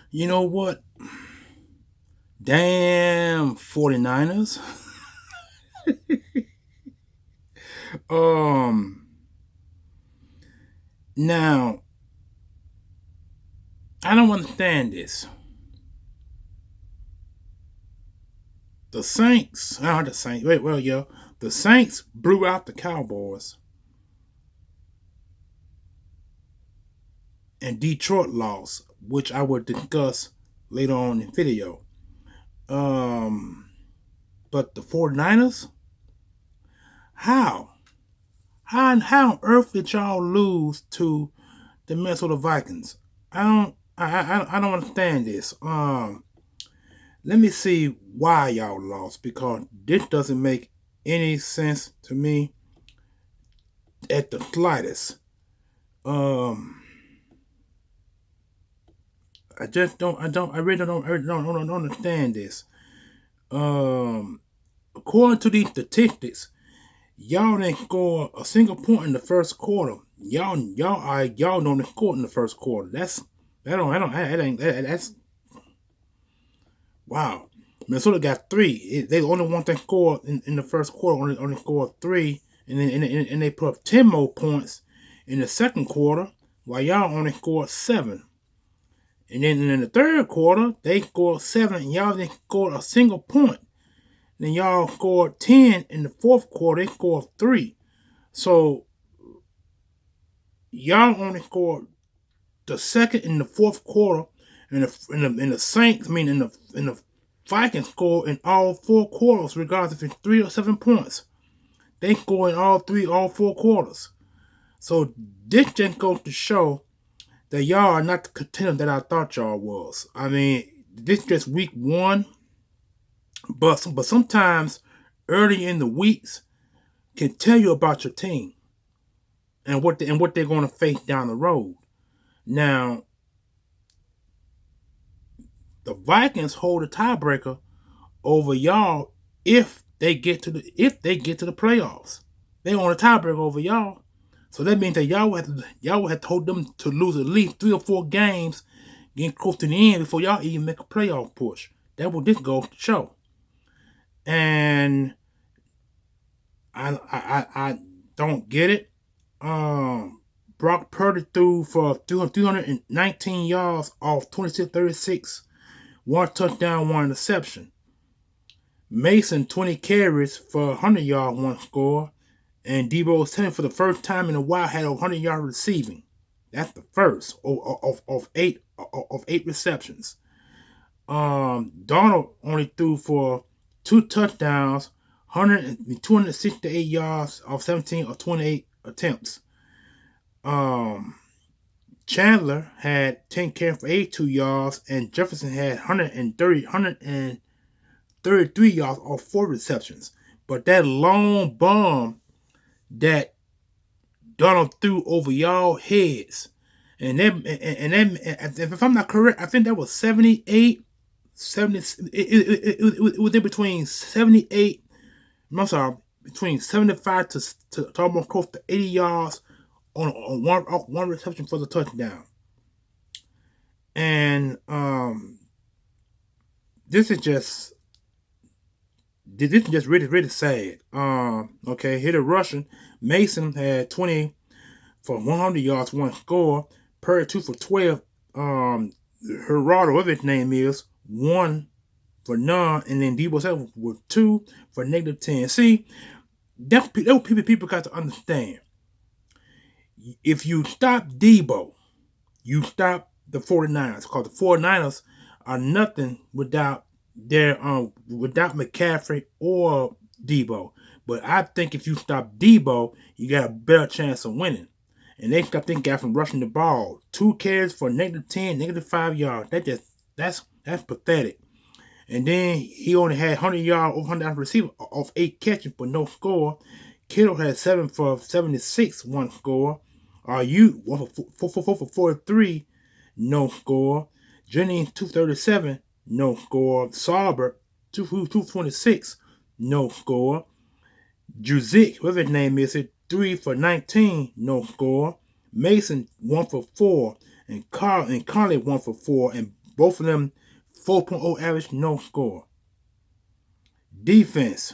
You know what? Damn 49ers. um Now, I don't understand this. The Saints, the Saints. Wait, well, yo, the Saints blew out the Cowboys, and Detroit lost, which I will discuss later on in the video. Um, but the 49ers, how? How on earth did y'all lose to the Minnesota Vikings? I don't understand this. Let me see why y'all lost, because this doesn't make any sense to me at the slightest. Um, I really don't understand this. According to these statistics, y'all didn't score a single point in the first quarter. Y'all don't score in the first quarter. That's wow. Minnesota got three. They the only one that scored in the first quarter. Only scored three, and they put up 10 more points in the second quarter, while y'all only scored 7. And then in the third quarter, they scored 7, and y'all didn't score a single point. Then y'all scored 10 in the fourth quarter. They scored 3. So y'all only scored the second in the fourth quarter, and the Saints, in the Vikings scored in all 4 quarters, regardless if it's 3 or 7 points. They scored in all 4 quarters. So this just goes to show that y'all are not the contender that I thought y'all was. I mean, this just week 1, but sometimes early in the weeks can tell you about your team and what they're going to face down the road. Now, the Vikings hold a tiebreaker over y'all if they get to the playoffs. They own a tiebreaker over y'all. So that means that y'all would have to hold them to lose at least 3 or 4 games, getting close to the end before y'all even make a playoff push. That's what this goes to show. And I don't get it. Brock Purdy threw for 319 yards off 26-36, 1 touchdown, 1 interception. Mason 20 carries for 100 yards, 1 score, and Debo Samuel for the first time in a while had 100 yards receiving. That's the first of 8 receptions. Donald only threw for 2 touchdowns, 268 yards off 17 or 28 attempts. Chandler had 10 carries for 82 yards, and Jefferson had 133 yards off 4 receptions. But that long bomb that Donald threw over y'all heads, and if I'm not correct, I think that was 78, 70. It was between 78. I'm sorry, between 75 to almost close to 80 yards on one reception for the touchdown. And this is just really sad. Okay, here the Russian Mason had 20 for 100 yards, 1 score. Purdy 2 for 12. Gerardo, whatever his name is, 1 for none, and then Debo Samuel with 2 for -10. See, that's what people got to understand. If you stop Debo, you stop the 49ers, because the 49ers are nothing without without McCaffrey or Debo. But I think if you stop Debo, you got a better chance of winning. And they stopped that guy from rushing the ball. 2 carries for -10, -5 yards. That's pathetic. And then he only had 100 yards, 100 receiver off 8 catches, but no score. Kittle had 7 for 76, 1 score. You 4 for 43, no score. Jennings 237, no score. Sauber 226, no score. Juzik, whatever his name is, 3 for 19, no score. Mason 1 for 4, and Conley 1 for 4, and Both of them 4.0 average, no score. Defense.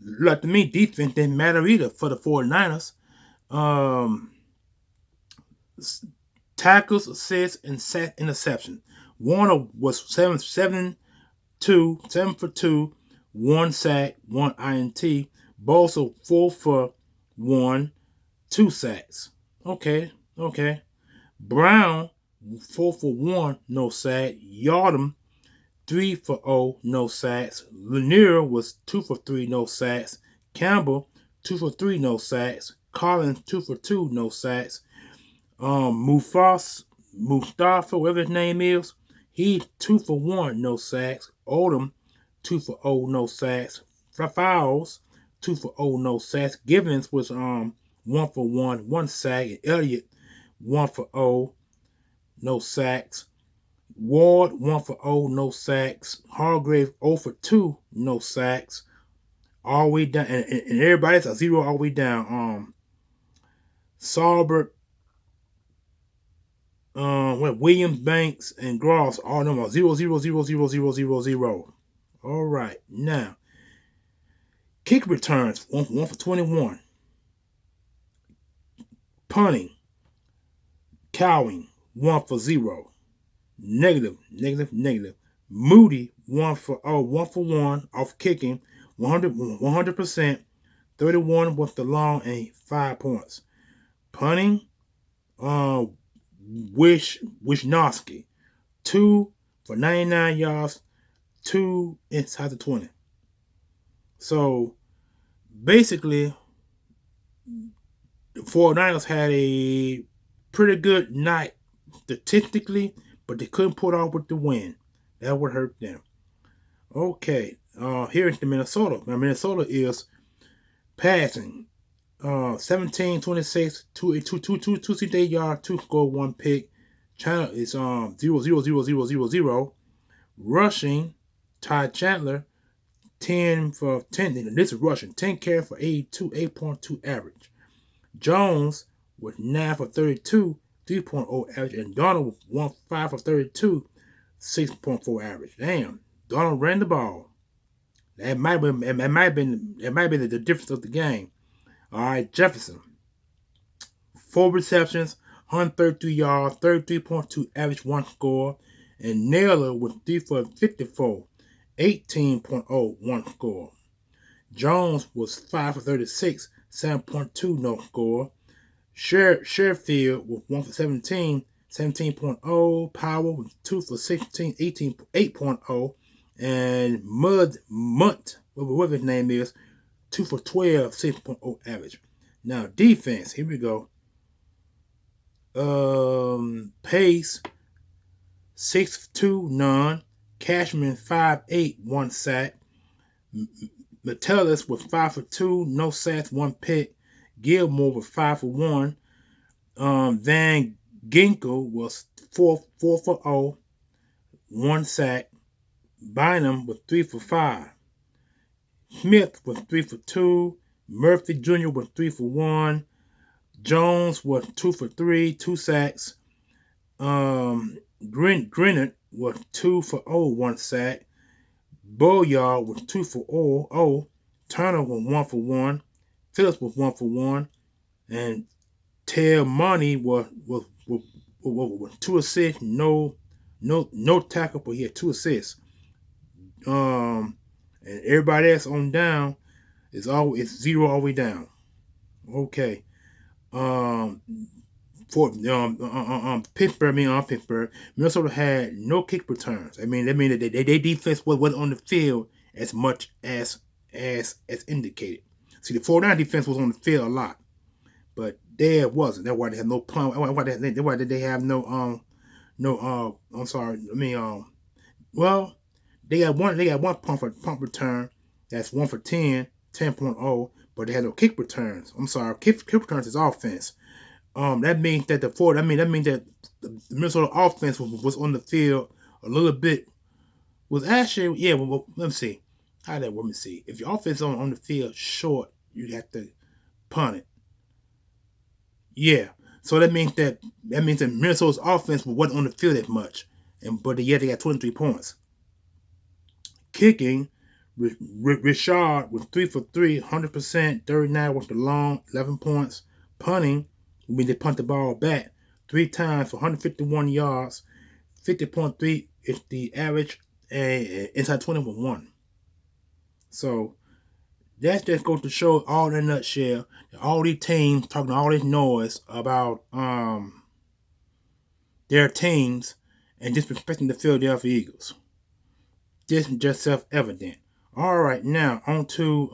Like to me, defense didn't matter either for the 49ers. Tackles, assists, and sack interception. Warner was 7 for 2, 1 sack, 1 INT. Bosa 4 for 1, 2 sacks. Okay. Brown 4 for 1, no sack. Yardum 3 for 0, no sacks. Lanier was 2 for 3, no sacks. Campbell 2 for 3, no sacks. Collins 2 for 2, no sacks. Mustafa, whatever his name is, he 2 for 1, no sacks. Odom 2 for 0, no sacks. Fowles 2 for 0, no sacks. Givens was 1 for 1, 1 sack. And Elliott 1 for 0, no sacks. Ward 1 for 0, no sacks. Hargrave 0 for 2, no sacks. All the way down, and everybody's a 0 all the way down. Saubert, Williams, Banks, and Gross, all of them are 0, 0, 0, 0, 0, 0, 0. All right, now kick returns 1 for 21. Punting, Cowing 1 for 0. Negative. Moody 1 for 1 off kicking, 100%, 31 with the long and 5 points. Punting, Wishnowski 2 for 99 yards, 2 inside the 20. So basically, the 49ers had a pretty good night statistically, but they couldn't pull it off with the win. That would hurt them. Okay, here in Minnesota. Now, Minnesota is passing 17, 26, 268 yards, 2 score, 1 pick. China is 0, 0, 0, 0, 0, 0. Rushing, Ty Chandler 10 for 10. This is rushing. 10 carry for 82, 8.2 average. Jones with 9 for 32, 3.0 average, and Donald with 5 for 32, 6.4 average. Damn, Donald ran the ball. That might be the difference of the game. All right, Jefferson, 4 receptions, 133 yards, 33.2 average, 1 score, and Naylor with 3 for 54, 18.0, 1 score. Jones was 5 for 36, 7.2, no score. Sherfield with 1 for 17, 17.0. Powell with 2 for 16, 8.0. And Munt, whatever his name is, 2 for 12, 6.0 average. Now, defense, here we go. Pace, 6'2", none. Cashman, 5'8", 1 sack. Metellus with 5 for 2, no sacks, 1 pick. Gilmore with 5 for 1. Van Ginkel was 4 for 0, 1 sack. Bynum with 3 for 5. Smith with 3 for 2. Murphy Jr. with 3 for 1. Jones with 2 for 3, 2 sacks. Grinnett with 2 for 0, 1 sack. Boyard with 2 for 0. Turner with 1 for 1. Phillips with 1 for 1. And Tel Money with 2 assists. No tackle, but he had 2 assists. And everybody else on down is 0 all the way down. Okay. Pittsburgh, Minnesota had no kick returns. I mean, that means that their defense wasn't on the field as much as indicated. See, the 49 defense was on the field a lot, but there wasn't. That's why they have no punt. Why did they have no I'm sorry. I mean, well, they got one punt return. That's 1 for 10, 10.0, but they had no kick returns. I'm sorry, kick returns is offense. That means that the Minnesota offense was on the field a little bit. Was actually, yeah. Well, let me see. How that? Let me see. If your offense on the field short, you have to punt it. Yeah. So that means that Minnesota's offense wasn't on the field that much, but yet they got 23 points. Kicking, Richard was 3 for 3, 100%, 39 with the long, 11 points. Punting, when they punt the ball back 3 times for 151 yards, 50.3 is the average, and inside 20 with 1. So that just goes to show all in a nutshell. All these teams talking all this noise about their teams and disrespecting the Philadelphia Eagles. This is just self-evident. All right, now on to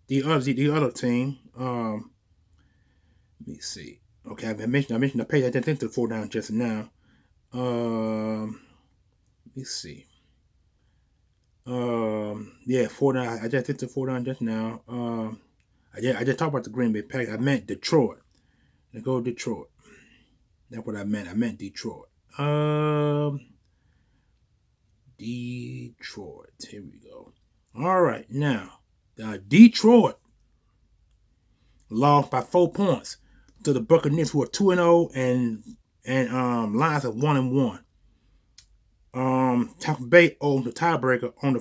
the other team. Let me see. Okay, I mentioned the page. I didn't think to the 4 down just now. Let me see. Yeah, 4 down. I just did the 4 down just now. I just talked about the Green Bay Packers. I meant Detroit. Let's go Detroit. That's what I meant. I meant Detroit. Detroit. Here we go. All right, now Detroit lost by 4 points to the Buccaneers, who are 2-0 and Lions are 1-1. Tampa Bay owns the tiebreaker on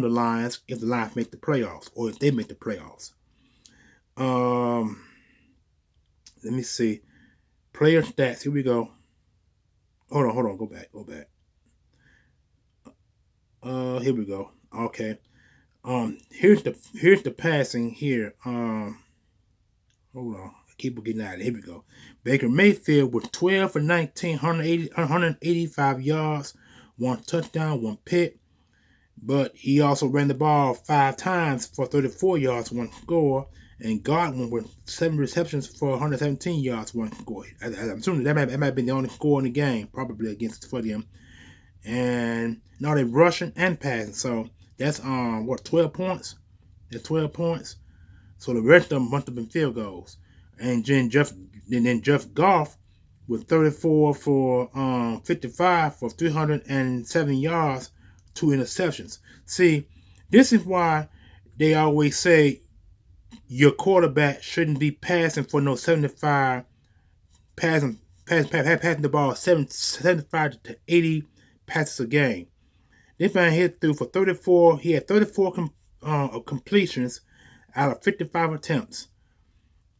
the Lions if the Lions make the playoffs or if they make the playoffs. Let me see. Player stats. Here we go. Hold on. Go back. Here we go. Okay. Here's the passing here. Hold on. I keep getting out of it. Here we go. Baker Mayfield was 12 for 19, 185 yards, 1 touchdown, 1 pick. But he also ran the ball 5 times for 34 yards, 1 score. And Godwin with 7 receptions for 117 yards, 1 score. I'm assuming that might have been the only score in the game, probably for them. And now they're rushing and passing. So that's 12 points? That's 12 points. So the rest of them must have been field goals. And then Jeff Goff with 34 for 55 for 307 yards, 2 interceptions. See, this is why they always say your quarterback shouldn't be passing for no 75, passing the ball 75 to 80 passes a game. This man hit through for 34. He had 34 completions out of 55 attempts.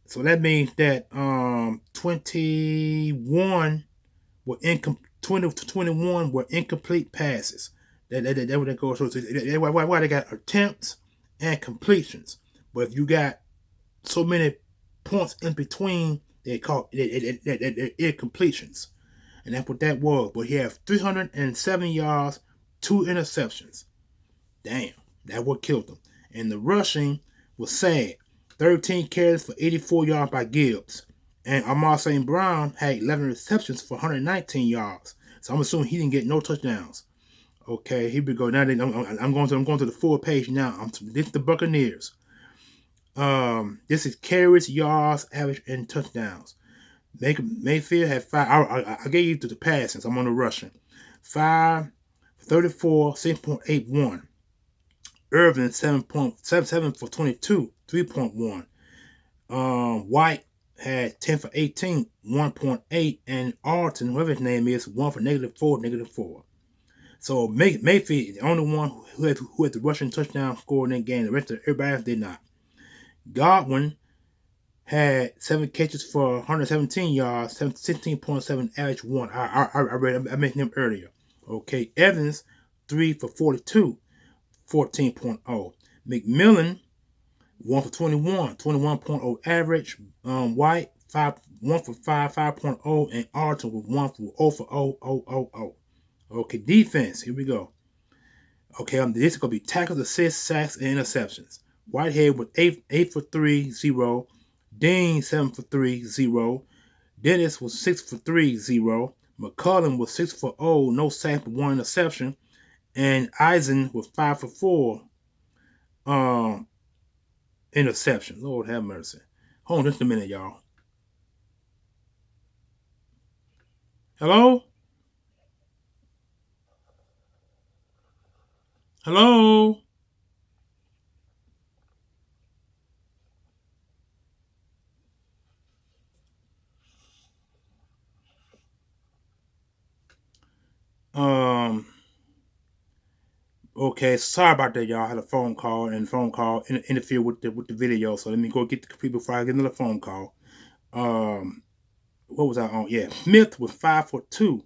So that means that 21 were 20 to 21 were incomplete passes. That what that goes. So that's why they got attempts and completions. But if you got so many points in between, they call it incompletions. And that's what that was. But he had 307 yards, 2 interceptions. Damn, that what killed him. And the rushing was sad. 13 carries for 84 yards by Gibbs. And Amar St. Brown had 11 receptions for 119 yards. So I'm assuming he didn't get no touchdowns. Okay, here we go. Now I'm going to the full page now. This is the Buccaneers. This is carries, yards, average, and touchdowns. Mayfield had 5. I gave you to the passing, so I'm on the rushing. 5, 34, 6.81. Irvin 7.77 for 22, 3.1. White had 10 for 18, 1.8, and Alton, whoever his name is, 1 for -4, -4. So Mayfield is the only one who had the rushing touchdown score in that game. The rest of everybody else did not. Godwin had 7 catches for 117 yards, 16.7 average 1. I mentioned him earlier. Okay, Evans 3 for 42, 14.0. McMillan 1 for 21, 21.0 average. White 1 for 5, 5.0, and Arthur with 1 for 0 for 0. Okay, defense. Here we go. Okay, this is gonna be tackles, assists, sacks, and interceptions. Whitehead with 8 for 3, 0. Dean 7 for 3, 0. Dennis was 6 for 3, 0. McCullum was 6 for 0, no sack but 1 interception. And Eisen was 5 for 4 interception. Lord have mercy. Hold on just a minute, y'all. Hello? Hello? Okay, sorry about that, y'all. I had a phone call, and the phone call interfered with the video. So let me go get the computer before I get another phone call. What was I on? Yeah, Smith with 5 for 2,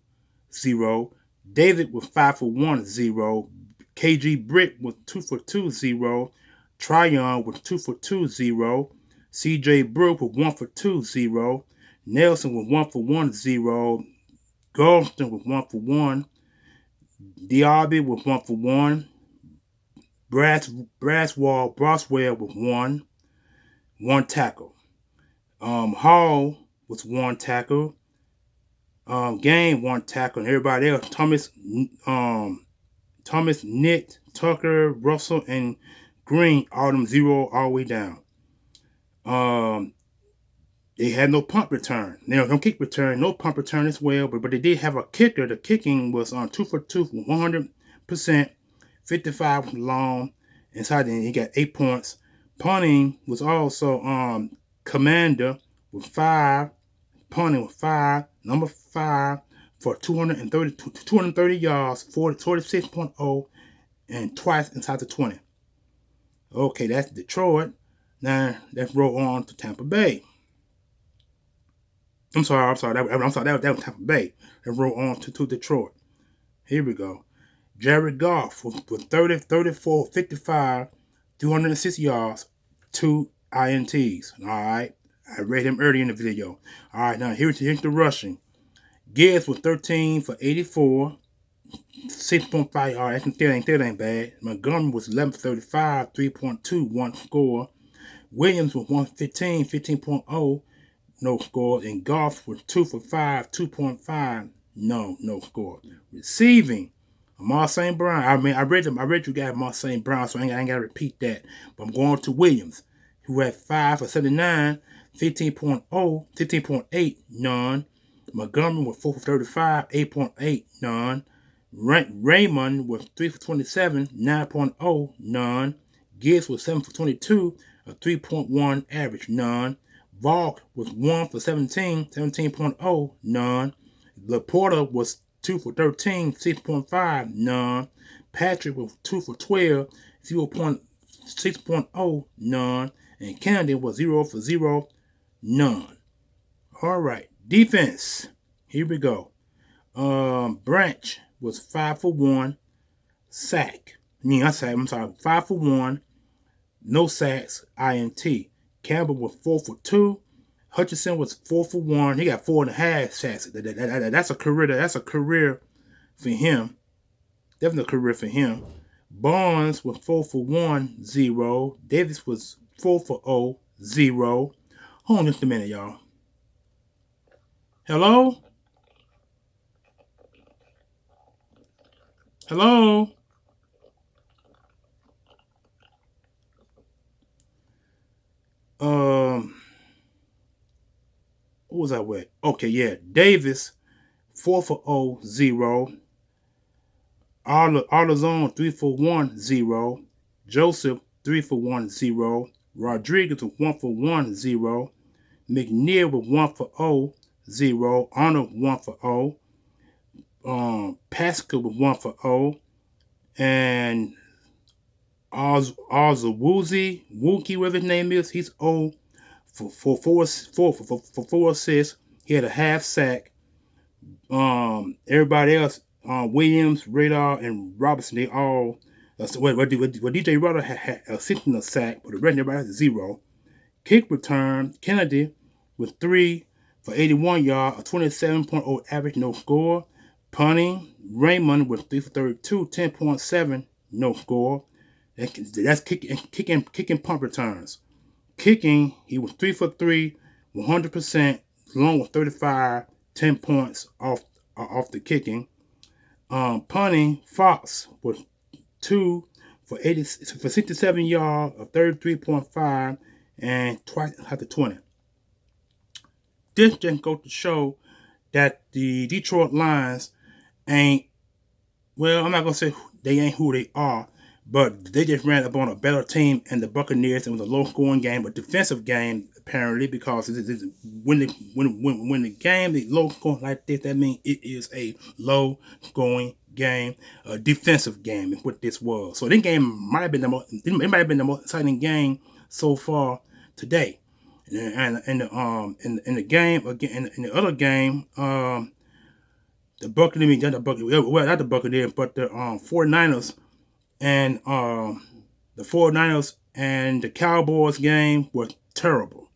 0. David with 5 for 1, 0. KG Britt with 2 for 2, 0. Tryon with 2 for 2, 0. CJ Brook with 1 for 2, 0. Nelson with 1 for 1, 0. Galston with 1 for 1. Diaby with 1 for 1. Braswell with 1 tackle. Hall was 1 tackle. Game 1 tackle, and everybody else, Thomas, Nick, Tucker, Russell, and Green, all them 0 all the way down. They had no punt return. No kick return, no punt return as well, but they did have a kicker. The kicking was on 2 for 2, 100%, 55 long. Inside, and he got 8 points. Punting was also Commander with 5. Punting with 5. Number 5 for 230 yards, 46.0, and twice inside the 20. Okay, that's Detroit. Now let's roll on to Tampa Bay. I'm sorry. That was Tampa Bay. Let's roll on to Detroit. Here we go. Jared Goff with 30, 34, 55, 206 yards, 2 INTs. All right. I read him early in the video. All right, now here's the rushing. Gibbs was 13 for 84, 6.5 yards. That ain't bad. Montgomery was 11 for 35, 3.21 score. Williams was 115, 15.0, no score. And Goff was 2 for 5, 2.5, no score. Receiving, Amar St. Brown. I read you guys Amar St. Brown, so I ain't got to repeat that. But I'm going to Williams, who had 5 for 79, 15.0, 15.8, none. Montgomery was 4 for 35, 8.8, none. Raymond was 3 for 27, 9.0, none. Gibbs was 7 for 22, a 3.1 average, none. Valk was 1 for 17, 17.0, none. Laporta was 2 for 13, 6.5, none. Patrick was 2 for 12, 6.0, none. And Kennedy was 0 for 0, none. All right. Defense. Here we go. Branch was 5 for 1, sack. I'm sorry, 5 for 1, no sacks, INT. Campbell was 4 for 2. Hutchinson was 4 for 1. He got 4.5 sacks. That's a career. That's a career for him. Definitely a career for him. Barnes was 4 for 1, 0. Davis was 4 for 0, 0. Hold on just a minute, y'all. Hello? Hello? What was I with? Okay, yeah. Davis, 4 for 0, 0. Arlazone, 3 for 1, 0. Joseph, 3 for 1, 0. Rodriguez with 1 for 1, 0. McNeil with 1 for 0, 0. Arnold 1 for 0. Pascal with 1 for 0. And Wookie, whatever his name is, he's 0 for 4 assists. He had a half sack. Everybody else, Williams, Radar, and Robinson, they all. DJ Rutter had assist in a sack, but the rest of everybody has 0. Kick return, Kennedy with 3 for 81 yards, a 27.0 average, no score. Punting, Raymond with 3 for 32, 10.7, no score. That's kicking punt returns. Kicking, he was 3 for 3, 100%, along with 35, 10 points off the kicking. Punting, Fox was 2 for 67 yards, a 33.5, and twice at the 20. This just goes to show that the Detroit Lions ain't, well, I'm not going to say they ain't who they are, but they just ran up on a better team and the Buccaneers. It was a low-scoring game, but defensive game, apparently, because when the game is low-scoring like this, that means it is a low-scoring game, a defensive game is what this was. So this game might have been the most exciting game so far today. And in the game again, in the other game, the Buccaneers, not the Buccaneers, but the 49ers and the 49ers and the Cowboys game was terrible.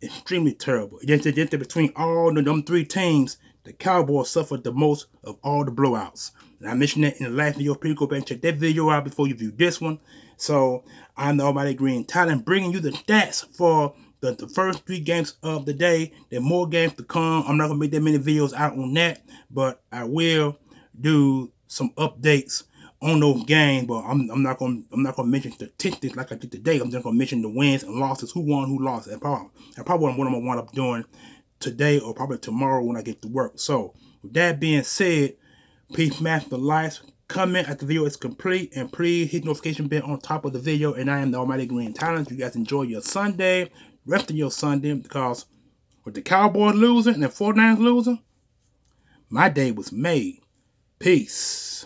Extremely terrible. Just between all of them three teams, the Cowboys suffered the most of all the blowouts. And I mentioned that in the last video. Please go back and check that video out before you view this one. So I'm the Almighty Green Talent, bringing you the stats for the first 3 games of the day. There are more games to come. I'm not gonna make that many videos out on that, but I will do some updates on those games. But I'm not gonna mention statistics like I did today. I'm just gonna mention the wins and losses, who won, who lost. That's probably what I'm gonna wind up doing today or probably tomorrow when I get to work. So with that being said, please smash the likes, comment after the video is complete, and please hit the notification bell on top of the video. And I am the Almighty Green Talent. You guys enjoy your Sunday, rest of your Sunday, because with the Cowboys losing and the 49ers losing, my day was made. Peace.